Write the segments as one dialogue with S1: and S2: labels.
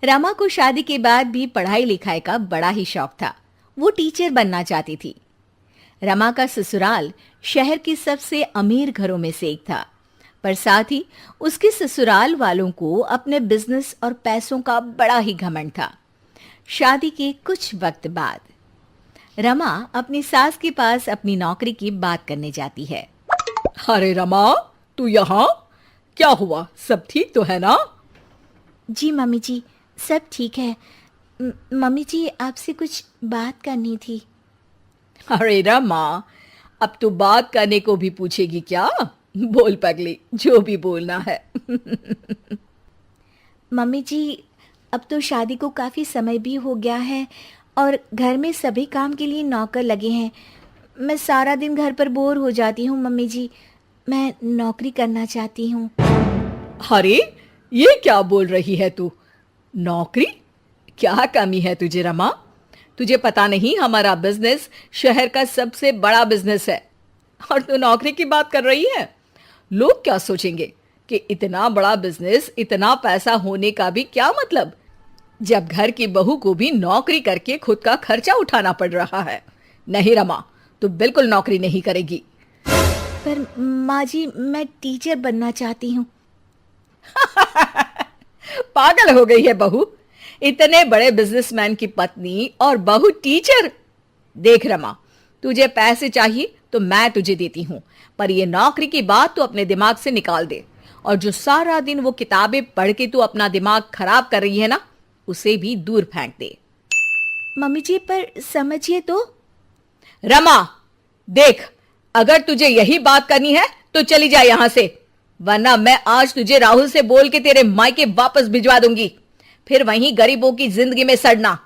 S1: रमा को शादी के बाद भी पढ़ाई लिखाई का बड़ा ही शौक था। वो टीचर बनना चाहती थी। रमा का ससुराल शहर के सबसे अमीर घरों में से एक था, पर साथ ही उसके ससुराल वालों को अपने बिजनेस और पैसों का बड़ा ही घमंड था। शादी के कुछ वक्त बाद रमा अपनी सास के पास अपनी नौकरी की बात करने जाती है।
S2: अरे रमा, तू यहाँ? क्या हुआ, सब ठीक तो है ना?
S1: जी मम्मी जी, सब ठीक है। मम्मी जी, आपसे कुछ बात करनी थी।
S2: अरे रमा, अब तू बात करने को भी पूछेगी क्या? बोल पगली, जो भी बोलना है।
S1: मम्मी जी, अब तो शादी को काफ़ी समय भी हो गया है और घर में सभी काम के लिए नौकर लगे हैं। मैं सारा दिन घर पर बोर हो जाती हूँ मम्मी जी। मैं नौकरी करना चाहती हूँ।
S2: अरे, ये क्या बोल रही है तू? नौकरी? क्या कमी है तुझे रमा? तुझे पता नहीं, हमारा बिजनेस शहर का सबसे बड़ा बिजनेस है और तू नौकरी की बात कर रही है। लोग क्या सोचेंगे कि इतना बड़ा बिजनेस, इतना पैसा होने का भी क्या मतलब, जब घर की बहू को भी नौकरी करके खुद का खर्चा उठाना पड़ रहा है। नहीं रमा, तू बिल्कुल नौकरी नहीं करेगी।
S1: पर माँ जी, मैं टीचर बनना चाहती हूँ।
S2: पागल हो गई है बहू? इतने बड़े बिजनेसमैन की पत्नी और बहू टीचर? देख रमा, तुझे पैसे चाहिए तो मैं तुझे देती हूं, पर ये नौकरी की बात तू अपने दिमाग से निकाल दे। और जो सारा दिन वो किताबें पढ़ के तू अपना दिमाग खराब कर रही है ना, उसे भी दूर फेंक दे।
S1: मम्मी जी, पर समझिए तो।
S2: रमा, देख, अगर तुझे यही बात करनी है तो चली जा यहां से, वरना मैं आज तुझे राहुल से बोल के तेरे मायके वापस भिजवा दूंगी। फिर वहीं गरीबों की जिंदगी में सड़ना।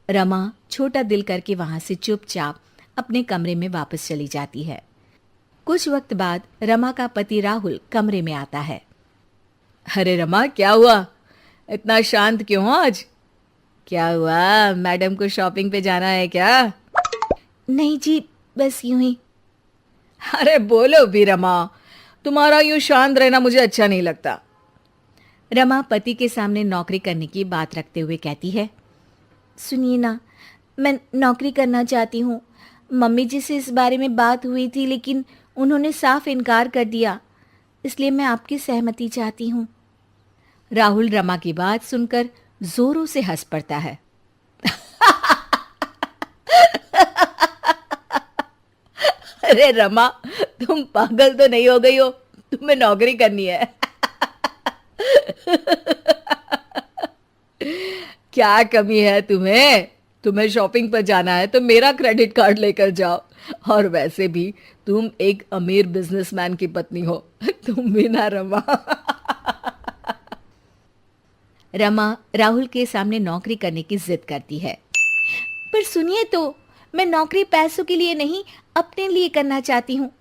S1: रमा छोटा दिल करके वहां से चुपचाप अपने कमरे में वापस चली जाती है। कुछ वक्त बाद रमा का पति राहुल कमरे में आता है।
S2: अरे रमा, क्या हुआ? इतना शांत क्यों आज? क्या हुआ, मैडम को शॉपिंग पे जाना है क्या?
S1: नहीं जी, बस यूं ही।
S2: अरे बोलो भी रमा, तुम्हारा यूं शांत रहना मुझे अच्छा नहीं लगता।
S1: रमा पति के सामने नौकरी करने की बात रखते हुए कहती है, सुनिए ना, मैं नौकरी करना चाहती हूँ। मम्मी जी से इस बारे में बात हुई थी, लेकिन उन्होंने साफ इनकार कर दिया। इसलिए मैं आपकी सहमति चाहती हूँ। राहुल रमा की बात सुनकर जोरों से हंस पड़ता है।
S2: अरे रमा, तुम पागल तो नहीं हो गई हो? तुम्हें नौकरी करनी है? क्या कमी है तुम्हें? तुम्हें शॉपिंग पर जाना है तो मेरा क्रेडिट कार्ड लेकर जाओ। और वैसे भी तुम एक अमीर बिजनेसमैन की पत्नी हो। तुम भी ना रमा।
S1: रमा राहुल के सामने नौकरी करने की जिद करती है। पर सुनिए तो, मैं नौकरी पैसों के लिए नहीं, अपने लिए करना चाहती हूँ।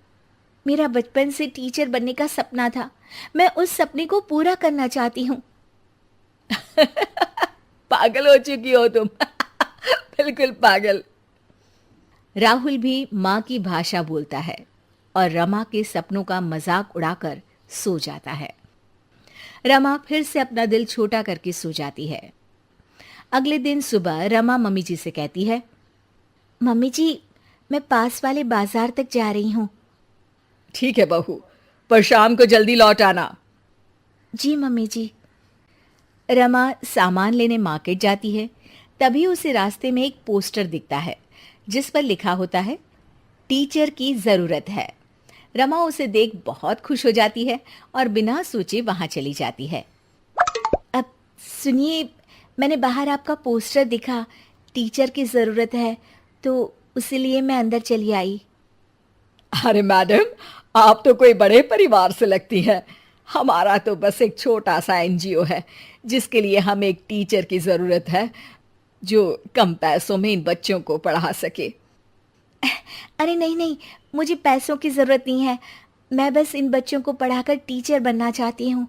S1: मेरा बचपन से टीचर बनने का सपना था। मैं उस सपने को पूरा करना चाहती हूँ।
S2: पागल हो चुकी हो तुम। बिल्कुल पागल।
S1: राहुल भी माँ की भाषा बोलता है और रमा के सपनों का मजाक उड़ाकर सो जाता है। रमा फिर से अपना दिल छोटा करके सो जाती है। अगले दिन सुबह रमा मम्मी जी से कहती है, मम्मी जी, मैं पास वाले बाजार तक जा रही हूँ।
S2: ठीक है बहू, पर शाम को जल्दी लौट आना।
S1: जी मम्मी जी। रमा सामान लेने मार्केट जाती है। तभी उसे रास्ते में एक पोस्टर दिखता है जिस पर लिखा होता है, टीचर की जरूरत है। रमा उसे देख बहुत खुश हो जाती है और बिना सोचे वहां चली जाती है। अब सुनिए, मैंने बाहर आपका पोस्टर दिखा, टीचर की ज़रूरत है, तो इसीलिए मैं अंदर चली आई।
S2: अरे मैडम, आप तो कोई बड़े परिवार से लगती हैं। हमारा तो बस एक छोटा सा एनजीओ है जिसके लिए हमें एक टीचर की ज़रूरत है जो कम पैसों में इन बच्चों को पढ़ा सके।
S1: अरे नहीं नहीं, मुझे पैसों की ज़रूरत नहीं है। मैं बस इन बच्चों को पढ़ाकर टीचर बनना चाहती हूँ।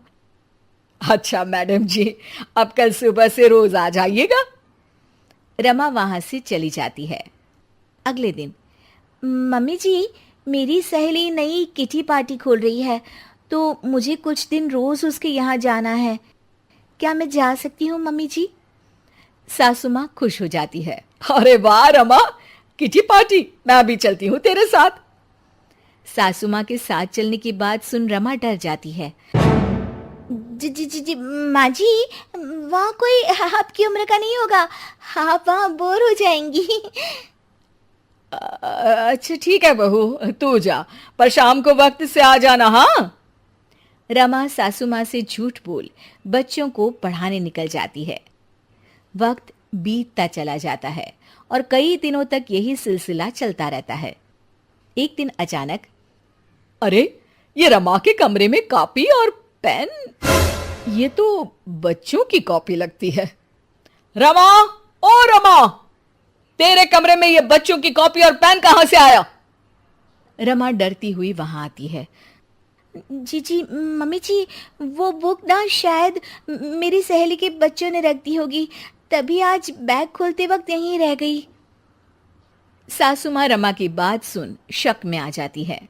S2: अच्छा मैडम जी, अब कल सुबह से रोज आ जाइएगा।
S1: रमा वहाँ से चली जाती है। अगले दिन, मम्मी जी, मेरी सहेली नई किटी पार्टी खोल रही है, तो मुझे कुछ दिन रोज़ उसके यहाँ जाना है। क्या मैं जा सकती हूँ मम्मी जी? सासू माँ खुश हो जाती है।
S2: अरे वाह रमा, किटी पार्टी, मैं भी चलती हूँ तेरे साथ।
S1: सासू माँ के साथ चलने की बात सुन रमा डर जाती है। जी जी जी जी माँ जी, वहाँ कोई आपकी उम्र का नहीं होगा, आप वहाँ बोर हो जाएंगी।
S2: अच्छा ठीक है बहू, तू जा, पर शाम को वक्त से आ जाना। हाँ।
S1: रमा सासू माँ से झूठ बोल बच्चों को पढ़ाने निकल जाती है। वक्त बीतता चला जाता है और कई दिनों तक यही सिलसिला चलता रहता है। एक दिन अचानक,
S2: अरे, ये रमा के कमरे में कॉपी और पेन, ये तो बच्चों की कॉपी लगती है। रमा, ओ रमा, तेरे कमरे में ये बच्चों की कॉपी और पेन कहां से आया?
S1: रमा डरती हुई वहां आती है। जी जी मम्मी जी, वो बुक ना शायद मेरी सहेली के बच्चों ने रख दी होगी, तभी आज बैग खोलते वक्त यहीं रह गई। सासू माँ रमा की बात सुन शक में आ जाती है।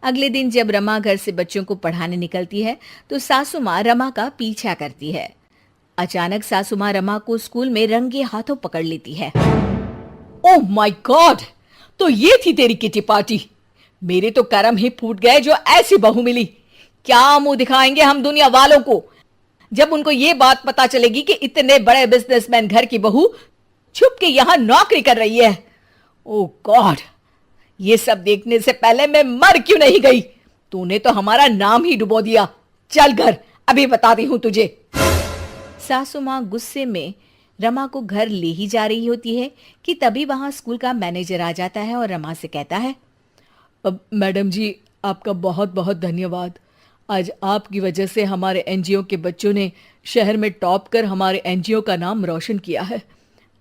S1: अगले दिन जब रमा घर से बच्चों को पढ़ाने निकलती है तो सासू माँ रमा का पीछा करती है। अचानक सासू माँ रमा को स्कूल में रंगे हाथों पकड़ लेती है।
S2: ओह माय गॉड, तो ये थी तेरी किटी पार्टी। मेरे तो करम ही फूट गए जो ऐसी बहू मिली। क्या मुंह दिखाएंगे हम दुनिया वालों को जब उनको ये बात पता चलेगी कि इतने बड़े बिजनेसमैन घर की बहू छुप के यहां नौकरी कर रही है। ओह गॉड, ये सब देखने से पहले मैं मर क्यों नहीं गई? तूने तो हमारा नाम ही डुबो दिया। चल घर, अभी बताती हूं तुझे।
S1: सासू माँ गुस्से में रमा को घर ले ही जा रही होती है कि तभी वहां स्कूल का मैनेजर आ जाता है और रमा से कहता है,
S2: अब मैडम जी, आपका बहुत बहुत धन्यवाद। आज आपकी वजह से हमारे एनजीओ के बच्चों ने शहर में टॉप कर हमारे एनजीओ का नाम रोशन किया है।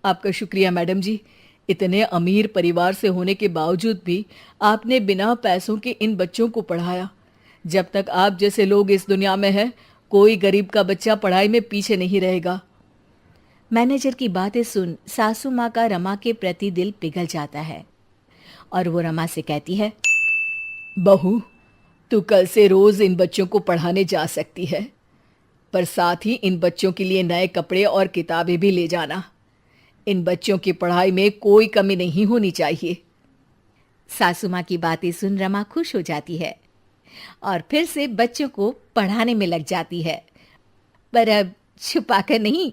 S2: आपका शुक्रिया मैडम जी। इतने अमीर परिवार से होने के बावजूद भी आपने बिना पैसों के इन बच्चों को पढ़ाया। जब तक आप जैसे लोग इस दुनिया में हैं, कोई गरीब का बच्चा पढ़ाई में पीछे नहीं रहेगा।
S1: मैनेजर की बातें सुन सासू माँ का रमा के प्रति दिल पिघल जाता है और वो रमा से कहती है,
S2: बहू, तू कल से रोज इन बच्चों को पढ़ाने जा सकती है, पर साथ ही इन बच्चों के लिए नए कपड़े और किताबें भी ले जाना। इन बच्चों की पढ़ाई में कोई कमी नहीं होनी चाहिए।
S1: सासू माँ की बातें सुन रमा खुश हो जाती है और फिर से बच्चों को पढ़ाने में लग जाती है, पर अब छुपाकर नहीं,